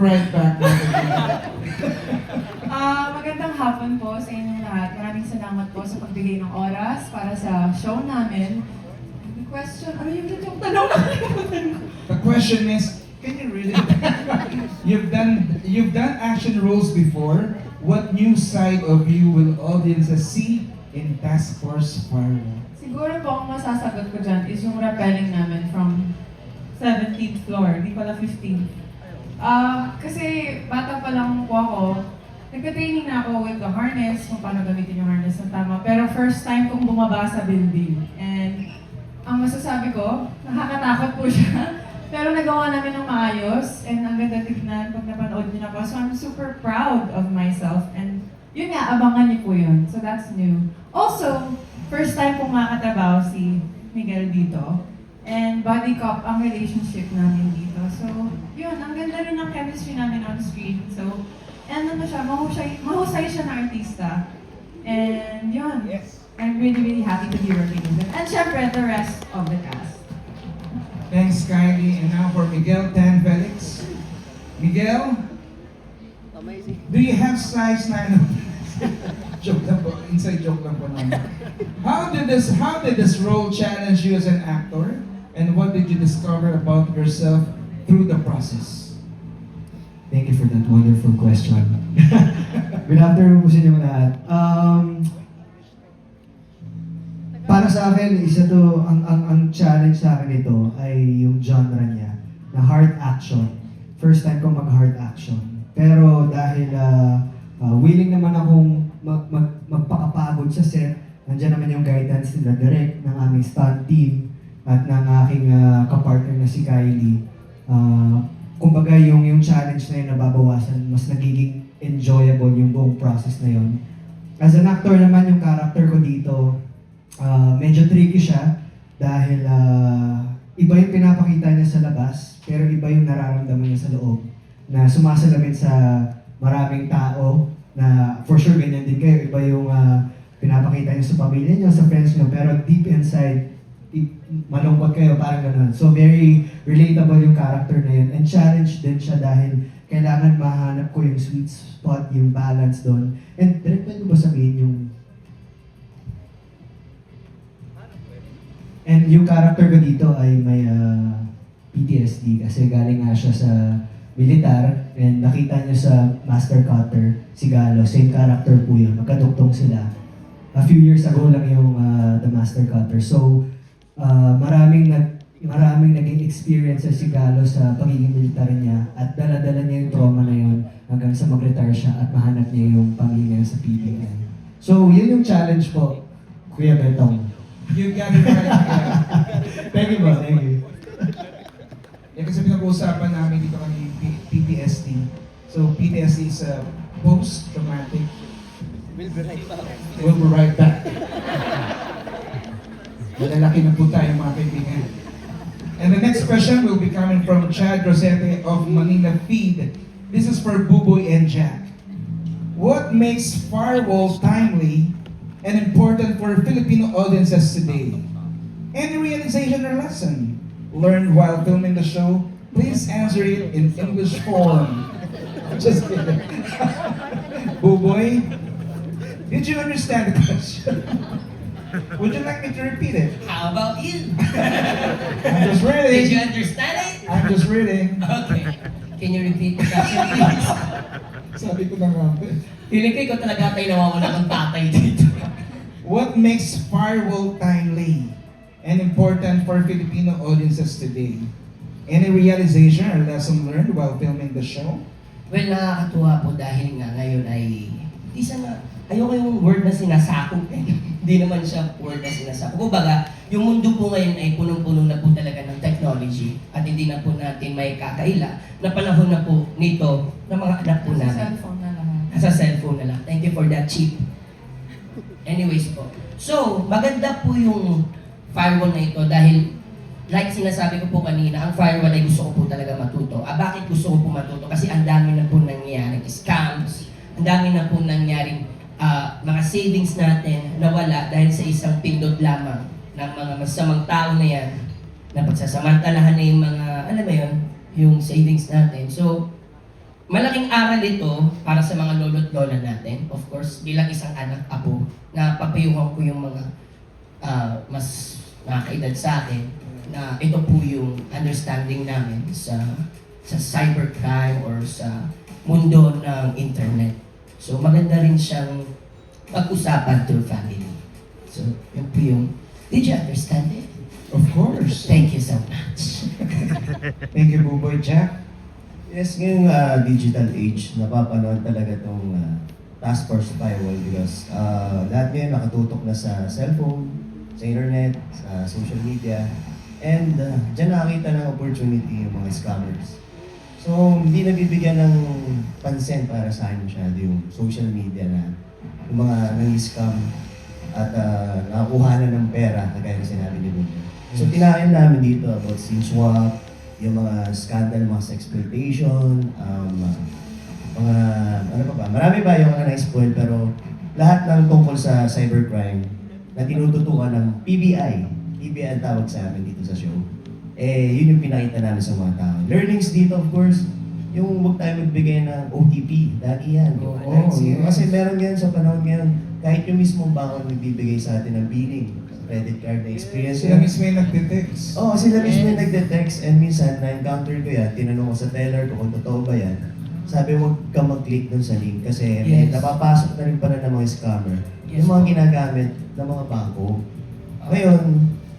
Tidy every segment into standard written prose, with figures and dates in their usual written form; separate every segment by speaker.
Speaker 1: right back.
Speaker 2: Magandang hapon po sa inyong lahat. Maraming salamat po sa pagbigay ng oras para sa show namin. The question, ano yung tanong namin?
Speaker 1: The question is, can you really? You've done action roles before. What new side of you will audiences see in Task Force Firewall?
Speaker 2: Siguro po ang masasagot ko dyan is yung rappelling namin from 17th floor, di pala 15th. Kasi bata pa lang po ako, nagka-training na ako with the harness, kung paano gamitin yung harness na tama. Pero first time kong bumaba sa building. And ang masasabi ko, nakakatakot po siya. Pero nagawa namin ng maayos and ang ganda tignan pag napanood niyo na po. So I'm super proud of myself and yun nga, abangan niyo po yun. So that's new. Also, first time pong makatabaw si Miguel dito. And body cop ang relationship namin dito. So, yun, ang ganda rin ng chemistry namin on screen. So, and ano siya, mahusay siya na artista. And yun, I'm really happy to be working with him. And syempre, the rest of the cast.
Speaker 1: Thanks, Kylie. And now for Miguel Tan Felix. Miguel, do you have size 9? Joke lang po, inside joke lang po naman. How did this role challenge you as an actor? And what did you discover about yourself through the process?
Speaker 3: Thank you for that wonderful question. Good afternoon po sa inyong lahat. Para sa akin, isa to, ang challenge sa akin ito ay yung genre niya, na hard action. First time ko mag-hard action. Pero dahil willing naman akong magpakapagod sa set, nandiyan naman yung guidance nila direct ng aming stunt team at ng aking kapartner na si Kylie. Kumbaga yung challenge na yun nababawasan, mas nagiging enjoyable yung buong process na yun. As an actor naman, yung character ko dito, medyo tricky siya dahil iba yung pinapakita niya sa labas, pero iba yung nararamdaman niya sa loob na sumasalamin sa maraming tao na for sure ganyan din kayo, iba yung pinapakita niyo sa pamilya niyo, sa friends niyo, pero deep inside, malungkot kayo, parang ganun. So very relatable yung character na yun. And challenge din siya dahil kailangan mahanap ko yung sweet spot, yung balance doon. And direct pwede ba sabihin yung... And yung character ko dito ay may PTSD kasi galing nga siya sa militar and nakita niyo sa Master Cutter, si Galo, same character po yun. Magkaduktong sila. A few years ago lang yung The Master Cutter. So, maraming naging experiences si Galo sa pagiging militar niya at dala-dala niya yung trauma na yun hanggang sa mag-retire siya at mahanap niya yung pamilya niya sa PBM. So, yun yung challenge po, Kuya Betong.
Speaker 1: You got it right, Miguel.
Speaker 3: Thank you, boss. Thank you.
Speaker 1: Yan kasi pinag-uusapan namin dito kami PTSD. So PTSD is a post-traumatic. We'll be right back. Malalaki na po tayo mga kaibigan. And the next question will be coming from Chad Rosete of Manila Feed. This is for Buboy and Jack. What makes Firewall timely and important for Filipino audiences today? Any realization or lesson learned while filming the show? Please answer it in English form. Just kidding. Buboy, did you understand the question? Would you like me to repeat it?
Speaker 4: How about you?
Speaker 1: I'm just reading.
Speaker 4: Did you understand it?
Speaker 1: I'm just reading.
Speaker 4: Okay. Can you repeat the question, please?
Speaker 1: Sabi ko na nga.
Speaker 4: Feeling ko ikaw talaga tayo nawawala ng tatay dito.
Speaker 1: What makes Firewall timely and important for Filipino audiences today? Any realization or lesson learned while filming the show?
Speaker 4: Well, nakakatuwa po dahil nga ngayon ay ayoko yung word na sinasakop eh. Hindi naman siya word na sinasakop. Kumbaga, yung mundo po ngayon ay punong-puno na po talaga ng technology at hindi na po natin may kakaila na panahon na po nito ng mga anak po
Speaker 2: Sa
Speaker 4: namin.
Speaker 2: cellphone na lang.
Speaker 4: Sa cellphone na lang. Thank you for that, Chief. Anyways po. So, maganda po yung firewall na ito dahil like sinasabi ko po kanina, ang firewall ay gusto ko po talaga matuto. Bakit gusto ko po matuto? Kasi ang dami na po nangyaring scams, ang dami na po nangyaring mga savings natin nawala dahil sa isang pindot lamang ng mga masamang tao na yan na pagsasamantalahan na yung mga, alam mo yun, yung savings natin. So, malaking aral ito para sa mga lolo't lola natin. Of course, bilang isang anak, apo, na papayuhan ko yung mga mas nakakaedad sa akin na ito po yung understanding namin sa cybercrime or sa mundo ng internet. So maganda rin siyang pag-usapan through family. So yun po yung, did you understand it?
Speaker 1: Of course.
Speaker 4: Thank you so much.
Speaker 1: Thank you, Buboy. Jack?
Speaker 5: Yes, ngayong digital age, napapanood talaga itong task force firewall because lahat ngayon nakatutok na sa cellphone, sa internet, sa social media, and dyan nakakita ng opportunity yung mga scammers. So, hindi nabibigyan ng pansin para sa akin masyado yung social media na yung mga nang-scam at nakakuha na ng pera, kagaya na sinabi ni Buboy. So, tinahin namin dito about SIM swap, yung mga scandal, mga sexploitation, mga, ano pa ba, marami ba yung mga na-spoil, pero lahat ng tungkol sa cybercrime na tinututukan ng PBI. PBI ang tawag sa amin dito sa show. Yun yung pinakita namin sa mga tao. Learnings dito, of course, yung huwag tayo magbigay ng OTP. Lagi yan.
Speaker 1: Oo,
Speaker 5: Yes.
Speaker 1: yes.
Speaker 5: Kasi meron yan sa panahon ngayon, kahit yung mismong bangko nagbibigay sa atin ng billing, credit card na experience
Speaker 1: Sila
Speaker 5: yan.
Speaker 1: mismo yung nagde-text.
Speaker 5: Oo, sila mismo yung nagde-text and minsan na-encounter ko yan, tinanong ko sa teller ko kung totoo ba yan. Sabi, huwag ka mag-click dun sa link kasi may
Speaker 4: Yes.
Speaker 5: napapasok na rin pala ng mga scammer.
Speaker 4: Yes.
Speaker 5: Yung mga ginagamit ng mga bangko. Ngayon,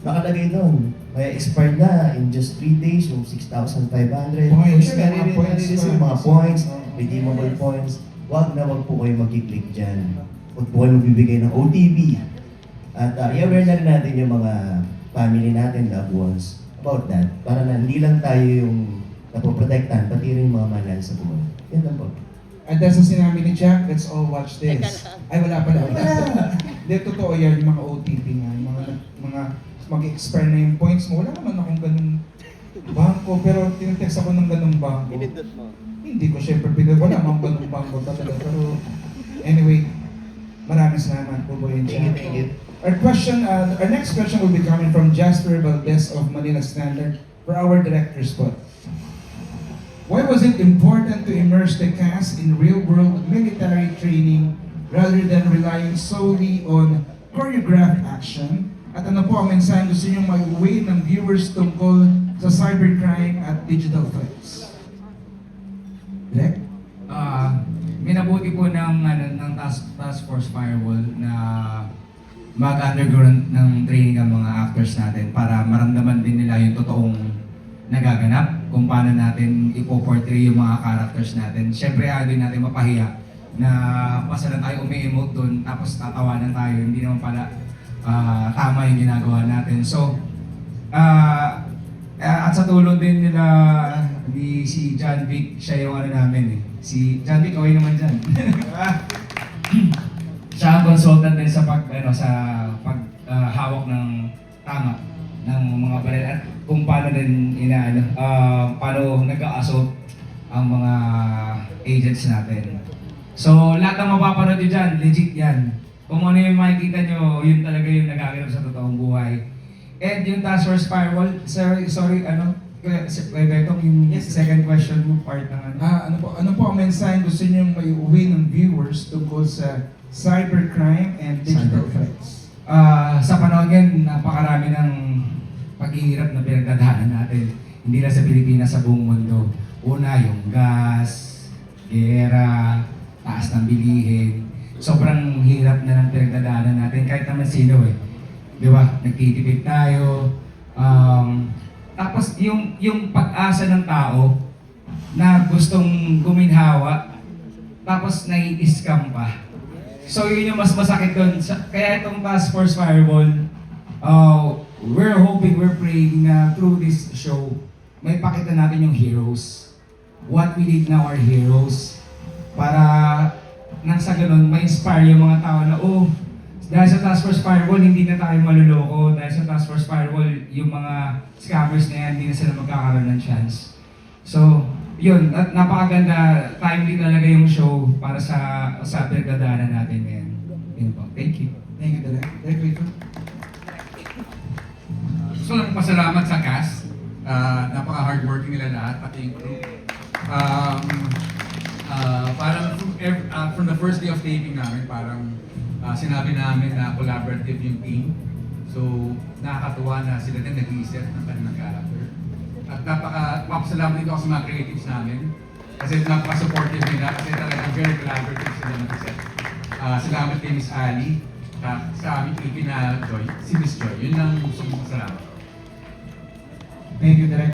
Speaker 5: nakalagay doon. Kaya expired na in just 3 days, yung 6,500.
Speaker 1: Points,
Speaker 5: Sure,
Speaker 1: mga points,
Speaker 5: mga points, redeemable points. Huwag na huwag po kayo mag-click dyan. Huwag po kayo magbibigay ng OTP. At i-aware na rin natin yung mga family natin, loved ones, about that. Para na hindi lang tayo yung napoprotektan, pati rin yung mga mahal sa buhay. Yan lang po.
Speaker 1: At dahil sa sinabi ni Jack, let's all watch this. Ay, wala pala. Hindi, totoo yan, yung mga OTP nga. Yung mga mag-expire na yung points mo. Wala naman akong ganung bangko, pero tinetext ako ng ganung bangko. Hindi ko syempre pinag. Wala akong ganung bangko talaga. Pero anyway, maraming salamat po, Boy and Jack.
Speaker 5: Thank you.
Speaker 1: Our next question will be coming from Jasper Valdez of Manila Standard for our director's spot. Why was it important to immerse the cast in real-world military training rather than relying solely on choreographed action? At ano po ang mensahe gusto niyong mag-uwi ng viewers tungkol sa cybercrime at digital threats? Direk?
Speaker 6: Minabuti po ng task force firewall na mag-undergo ng training ang mga actors natin para maramdaman din nila yung totoong nagaganap, kung paano natin ipo-portray yung mga characters natin. Siyempre, din natin mapahiya na basta lang tayo umi-emote doon tapos tatawanan tayo, hindi naman pala tama yung ginagawa natin. So, at sa tulong din nila ni si John Vic, siya yung ano namin eh. Si John Vic, okay naman dyan. Siya ang consultant din sa hawak ng tama ng mga baril at kung paano din paano nag-a-assault ang mga agents natin. So, lahat ng mapapanood nyo dyan, legit yan. Kung ano yung makikita nyo, yun talaga yung nagaganap sa totoong buhay. And yung task force firewall, Betong, yung second question mo, part ng
Speaker 1: Ano po ang mensahe gusto niyong maiuwi ng viewers tungkol sa cybercrime and digital threats?
Speaker 6: Sa panahon ngayon, napakarami ng paghihirap na pinagdadaanan natin. Hindi lang sa Pilipinas, sa buong mundo. Una, yung gas, gera, taas ng bilihin. Sobrang hirap na ng pinagdadaanan natin, kahit naman sino eh. Di ba? Nagtitipid tayo. Tapos yung pag-asa ng tao na gustong guminhawa, tapos nai-scam pa. So yun yung mas masakit doon. Kaya itong Task Force Firewall, we're hoping, we're praying na through this show, may pakita natin yung heroes. What we need now are heroes. Para nang sa ganun, ma-inspire yung mga tao na, dahil sa Task Force Firewall, hindi na tayo maluloko. Dahil sa Task Force Firewall, yung mga scammers na yan, hindi na sila magkakaroon ng chance. So, yun, at napakaganda, timely talaga yung show para sa pinagdadaanan natin ngayon. Yun po. Thank you.
Speaker 1: Thank you, Direk. Direk Rico?
Speaker 7: Gusto lang pasalamat sa cast. Napaka-hardworking nila lahat, pati yung crew. From the first day of taping namin, parang sinabi namin na collaborative yung team. So, nakakatuwa na sila din nag-iisip ng kanilang character. At napakasalamat dito ako sa mga creatives namin. Kasi napaka-supportive nila kasi talagang very collaborative sila mag-isip. Salamat kay Miss Ali, sa aming ikina Joy, si Miss Joy. Yun lang gusto kong salamat.
Speaker 1: Thank you, Direk.